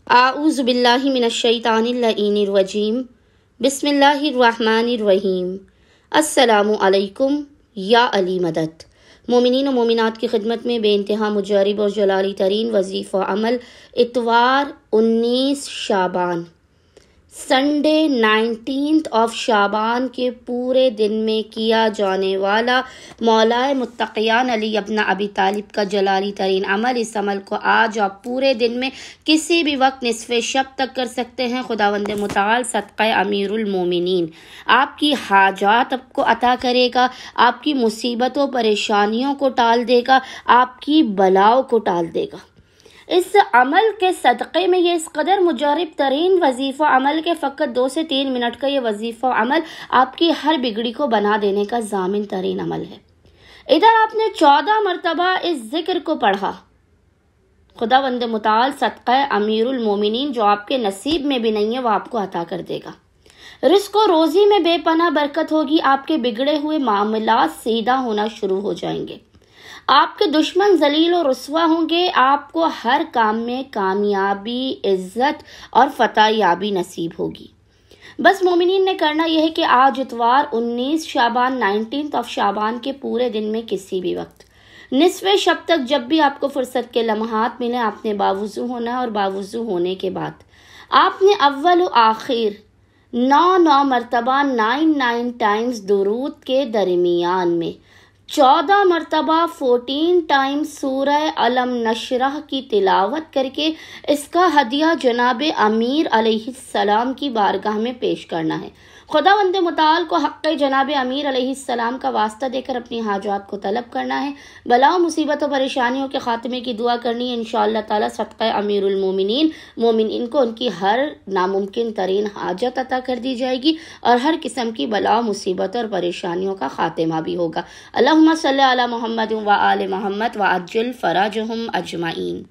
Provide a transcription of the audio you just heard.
اعوذ باللہ من الشیطان اللعین الرجیم بسم اللہ الرحمن الرحیم السلام علیکم یا علی مدد۔ مومنین و مومنات کی خدمت میں بے انتہا مجرب اور جلالی ترین وظیفہ عمل اتوار 19 شعبان سنڈے 19 آف شعبان کے پورے دن میں کیا جانے والا مولا متقیان علی ابن ابی طالب کا جلالی ترین عمل۔ اس عمل کو آج آپ پورے دن میں کسی بھی وقت نصف شب تک کر سکتے ہیں۔ خداوند متعال صدقہ امیر المومنین آپ کی حاجات آپ کو عطا کرے گا، آپ کی مصیبتوں پریشانیوں کو ٹال دے گا، آپ کی بلاؤں کو ٹال دے گا۔ اس عمل کے صدقے میں یہ اس قدر مجرب ترین وظیفہ عمل کے فقط 2 سے 3 منٹ کا یہ وظیفہ عمل آپ کی ہر بگڑی کو بنا دینے کا ضامن ترین عمل ہے۔ ادھر آپ نے 14 مرتبہ اس ذکر کو پڑھا، خداوند متعال صدقہ امیر المومنین جو آپ کے نصیب میں بھی نہیں ہے وہ آپ کو عطا کر دے گا۔ رزق و روزی میں بے پناہ برکت ہوگی، آپ کے بگڑے ہوئے معاملات سیدھا ہونا شروع ہو جائیں گے، آپ کے دشمن ذلیل و رسوا ہوں گے، آپ کو ہر کام میں کامیابی، عزت اور فتح یابی نصیب ہوگی۔ بس مومنین نے کرنا یہ ہے کہ آج اتوار 19 شعبان 19 آف شعبان کے پورے دن میں کسی بھی وقت نصف شب تک جب بھی آپ کو فرصت کے لمحات ملیں آپ نے باوضو ہونا ہے، اور باوضو ہونے کے بعد آپ نے اول و آخر 9 مرتبہ 9 ٹائمز درود کے درمیان میں 14 مرتبہ 14 ٹائمز سورہ علم نشرح کی تلاوت کر کے اس کا ہدیہ جناب امیر علیہ السلام کی بارگاہ میں پیش کرنا ہے۔ خداوند متعال کو حق جناب امیر علیہ السلام کا واسطہ دے کر اپنی حاجات کو طلب کرنا ہے، بلاؤں مصیبت و پریشانیوں کے خاتمے کی دعا کرنی ہے۔ انشاءاللہ تعالی صدقہ امیر المومنین مومنین کو ان کی ہر ناممکن ترین حاجت عطا کر دی جائے گی اور ہر قسم کی بلاؤں مصیبت اور پریشانیوں کا خاتمہ بھی ہوگا۔ اللہم صلی علی محمد و آل محمد وعجل فرجہم اجمعین۔